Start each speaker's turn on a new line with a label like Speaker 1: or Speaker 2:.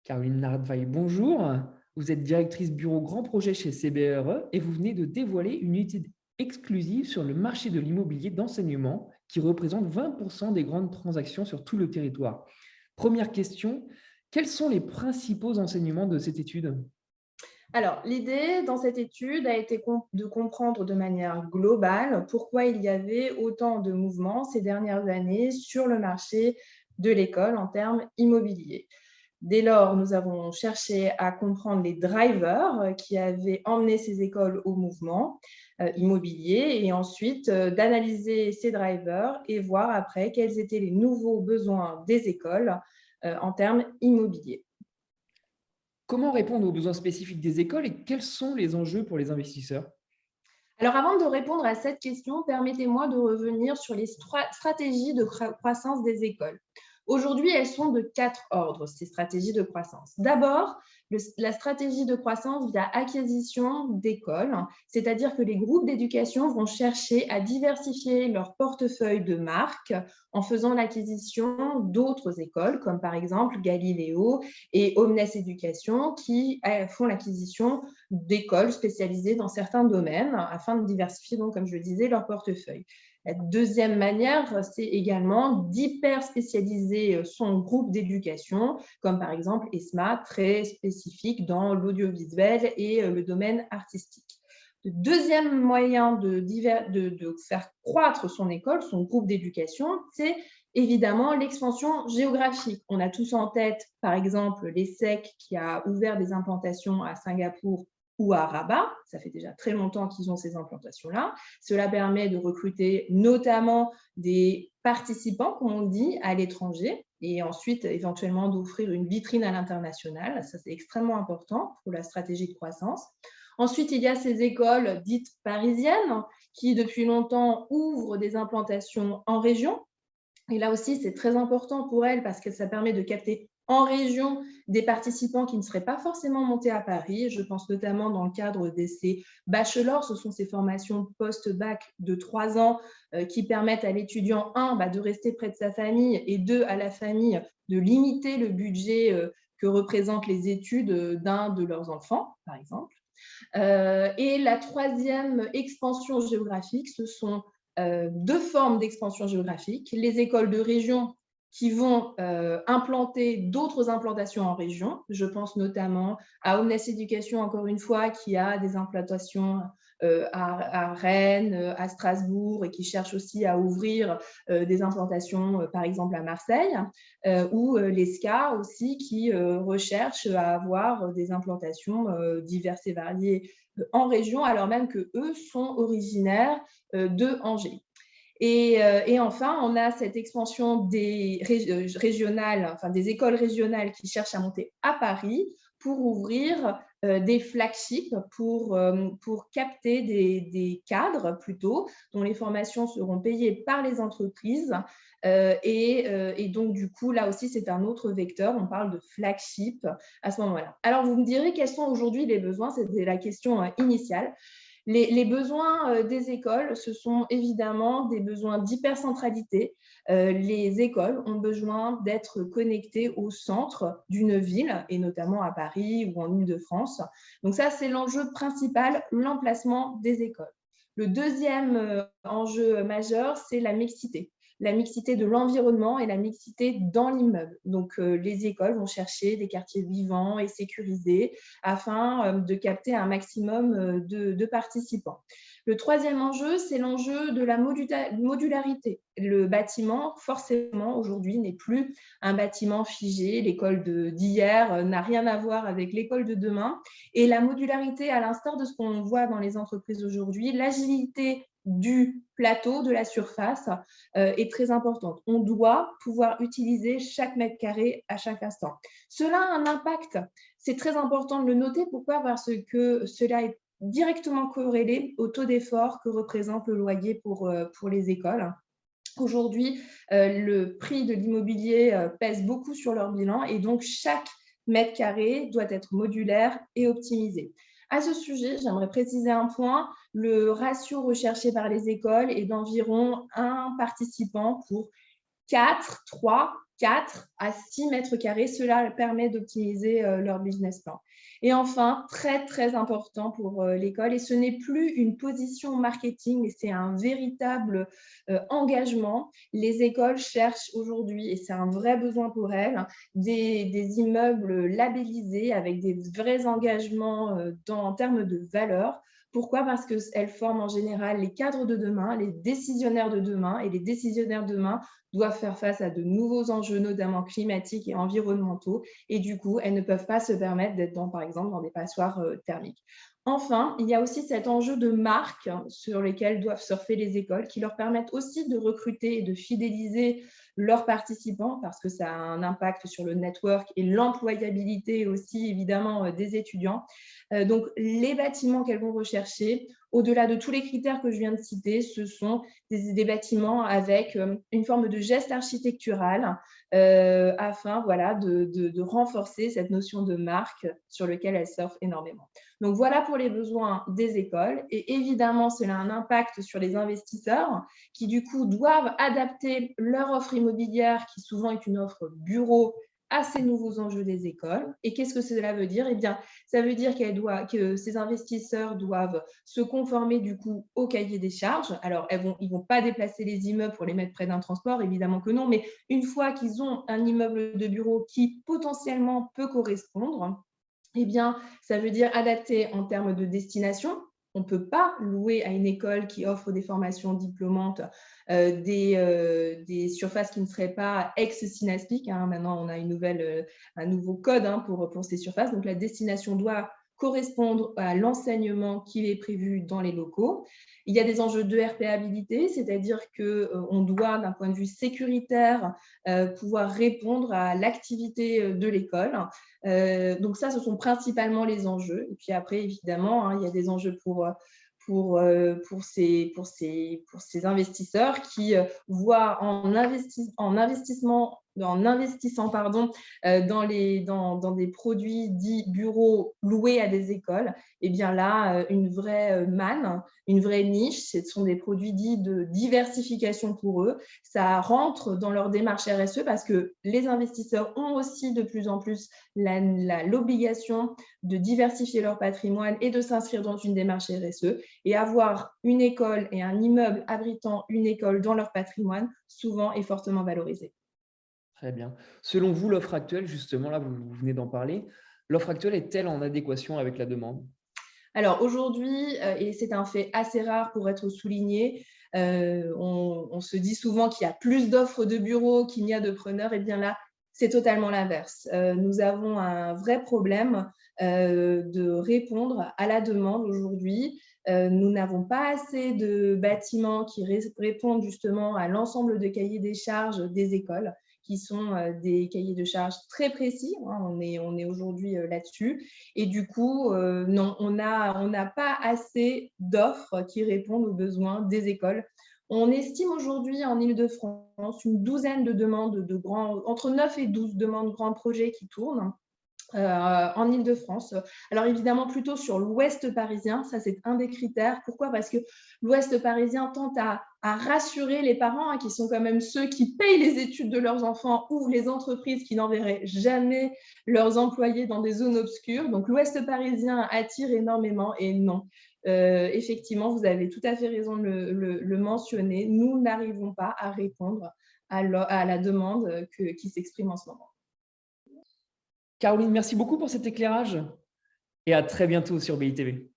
Speaker 1: Caroline Lardvaille, bonjour. Vous êtes directrice bureau grand projet chez CBRE et vous venez de dévoiler une étude exclusive sur le marché de l'immobilier d'enseignement qui représente 20% des grandes transactions sur tout le territoire. Première question, quels sont les principaux enseignements de cette étude?
Speaker 2: Alors, l'idée dans cette étude a été de comprendre de manière globale pourquoi il y avait autant de mouvements ces dernières années sur le marché de l'école en termes immobiliers. Dès lors, nous avons cherché à comprendre les drivers qui avaient emmené ces écoles au mouvement immobilier et ensuite d'analyser ces drivers et voir après quels étaient les nouveaux besoins des écoles en termes immobiliers.
Speaker 1: Comment répondre aux besoins spécifiques des écoles et quels sont les enjeux pour les investisseurs?
Speaker 2: Alors, avant de répondre à cette question, permettez-moi de revenir sur les stratégies de croissance des écoles. Aujourd'hui, elles sont de 4 ordres, ces stratégies de croissance. D'abord, la stratégie de croissance via acquisition d'écoles, c'est-à-dire que les groupes d'éducation vont chercher à diversifier leur portefeuille de marques en faisant l'acquisition d'autres écoles, comme par exemple Galileo et Omnes Éducation, qui font l'acquisition d'écoles spécialisées dans certains domaines afin de diversifier, donc, comme je le disais, leur portefeuille. La deuxième manière, c'est également d'hyper spécialiser son groupe d'éducation, comme par exemple ESMA, très spécifique dans l'audiovisuel et le domaine artistique. Le deuxième moyen de faire croître son école, son groupe d'éducation, c'est évidemment l'expansion géographique. On a tous en tête, par exemple, l'ESSEC qui a ouvert des implantations à Singapour ou à Rabat. Ça fait déjà très longtemps qu'ils ont ces implantations-là. Cela permet de recruter notamment des participants, comme on dit, à l'étranger et ensuite éventuellement d'offrir une vitrine à l'international. Ça, c'est extrêmement important pour la stratégie de croissance. Ensuite, il y a ces écoles dites parisiennes qui, depuis longtemps, ouvrent des implantations en région. Et là aussi, c'est très important pour elles parce que ça permet de capter en région des participants qui ne seraient pas forcément montés à Paris. Je pense notamment dans le cadre de ces bachelors, ce sont ces formations post-bac de 3 ans qui permettent à l'étudiant, un, de rester près de sa famille et deux, à la famille, de limiter le budget que représentent les études d'un de leurs enfants, par exemple. Et la troisième expansion géographique, ce sont deux formes d'expansion géographique. Les écoles de région qui vont implanter d'autres implantations en région. Je pense notamment à Omnes Éducation, encore une fois, qui a des implantations à Rennes, à Strasbourg et qui cherche aussi à ouvrir des implantations, par exemple, à Marseille, ou l'ESCA aussi qui recherche à avoir des implantations diverses et variées en région, alors même qu'eux sont originaires de Angers. Et enfin, on a cette expansion des régionales, enfin des écoles régionales qui cherchent à monter à Paris pour ouvrir des flagships pour capter des cadres plutôt, dont les formations seront payées par les entreprises. Et donc, du coup, là aussi, c'est un autre vecteur. On parle de flagship à ce moment-là. Alors, vous me direz quels sont aujourd'hui les besoins? C'était la question initiale. Les besoins des écoles, ce sont évidemment des besoins d'hypercentralité. Les écoles ont besoin d'être connectées au centre d'une ville, et notamment à Paris ou en Île-de-France. Donc ça, c'est l'enjeu principal, l'emplacement des écoles. Le deuxième enjeu majeur, c'est la mixité de l'environnement et la mixité dans l'immeuble. Donc, les écoles vont chercher des quartiers vivants et sécurisés afin de capter un maximum de participants. Le troisième enjeu, c'est l'enjeu de la modularité. Le bâtiment, forcément, aujourd'hui, n'est plus un bâtiment figé. L'école d'hier n'a rien à voir avec l'école de demain. Et la modularité, à l'instar de ce qu'on voit dans les entreprises aujourd'hui, l'agilité du plateau, de la surface, est très importante. On doit pouvoir utiliser chaque mètre carré à chaque instant. Cela a un impact. C'est très important de le noter. Pourquoi? Parce que cela est directement corrélé au taux d'effort que représente le loyer pour les écoles. Aujourd'hui, le prix de l'immobilier pèse beaucoup sur leur bilan et donc chaque mètre carré doit être modulaire et optimisé. À ce sujet, j'aimerais préciser un point. Le ratio recherché par les écoles est d'environ un participant pour 4, 3, 4 à 6 mètres carrés. Cela permet d'optimiser leur business plan. Et enfin, très, très important pour l'école, et ce n'est plus une position marketing, mais c'est un véritable engagement. Les écoles cherchent aujourd'hui, et c'est un vrai besoin pour elles, des immeubles labellisés avec des vrais engagements en termes de valeur. Pourquoi? Parce qu'elles forment en général les cadres de demain, les décisionnaires de demain, et les décisionnaires de demain doivent faire face à de nouveaux enjeux, notamment climatiques et environnementaux, et du coup, elles ne peuvent pas se permettre d'être, par exemple, dans des passoires thermiques. Enfin, il y a aussi cet enjeu de marque sur lesquels doivent surfer les écoles, qui leur permettent aussi de recruter et de fidéliser leurs participants, parce que ça a un impact sur le network et l'employabilité aussi, évidemment, des étudiants. Donc, les bâtiments qu'elles vont rechercher, au-delà de tous les critères que je viens de citer, ce sont des bâtiments avec une forme de geste architectural afin de renforcer cette notion de marque sur laquelle elles surfent énormément. Donc, voilà pour les besoins des écoles. Et évidemment, cela a un impact sur les investisseurs qui, du coup, doivent adapter leur offre immobilière, qui souvent est une offre bureau, à ces nouveaux enjeux des écoles. Et qu'est-ce que cela veut dire? Eh bien, ça veut dire que ces investisseurs doivent se conformer du coup au cahier des charges. Alors, ils vont pas déplacer les immeubles pour les mettre près d'un transport, évidemment que non, mais une fois qu'ils ont un immeuble de bureau qui potentiellement peut correspondre, eh bien, ça veut dire adapter en termes de destination. On ne peut pas louer à une école qui offre des formations diplômantes des surfaces qui ne seraient pas ex-SINASPIC. Maintenant, on a un nouveau code pour ces surfaces. Donc, la destination doit correspondre à l'enseignement qui est prévu dans les locaux. Il y a des enjeux de RPabilité, c'est-à-dire qu'on doit, d'un point de vue sécuritaire, pouvoir répondre à l'activité de l'école. Donc ça, ce sont principalement les enjeux. Et puis après, évidemment, il y a des enjeux pour ces investisseurs qui voient en investissant dans des produits dits bureaux loués à des écoles, et bien là, une vraie manne, une vraie niche. Ce sont des produits dits de diversification pour eux. Ça rentre dans leur démarche RSE parce que les investisseurs ont aussi de plus en plus l'obligation de diversifier leur patrimoine et de s'inscrire dans une démarche RSE. Et avoir une école et un immeuble abritant une école dans leur patrimoine, souvent est fortement valorisé.
Speaker 1: Très bien. Selon vous, l'offre actuelle, justement, là, vous venez d'en parler, l'offre actuelle est-elle en adéquation avec la demande?
Speaker 2: Alors aujourd'hui, et c'est un fait assez rare pour être souligné, on se dit souvent qu'il y a plus d'offres de bureaux qu'il n'y a de preneurs. Et bien là, c'est totalement l'inverse. Nous avons un vrai problème de répondre à la demande aujourd'hui. Nous n'avons pas assez de bâtiments qui répondent justement à l'ensemble de cahiers des charges des écoles, qui sont des cahiers de charges très précis. On est aujourd'hui là-dessus. Et du coup, non, on n'a pas assez d'offres qui répondent aux besoins des écoles. On estime aujourd'hui en Île-de-France une douzaine de demandes entre 9 et 12 demandes de grands projets qui tournent en Île-de-France. Alors évidemment, plutôt sur l'ouest parisien, ça c'est un des critères. Pourquoi? Parce que l'ouest parisien tente à rassurer les parents, qui sont quand même ceux qui payent les études de leurs enfants, ou les entreprises qui n'enverraient jamais leurs employés dans des zones obscures. Donc l'ouest parisien attire énormément, et non. Effectivement, vous avez tout à fait raison de le mentionner. Nous n'arrivons pas à répondre à la demande qui s'exprime en ce moment.
Speaker 1: Caroline, merci beaucoup pour cet éclairage et à très bientôt sur BITV.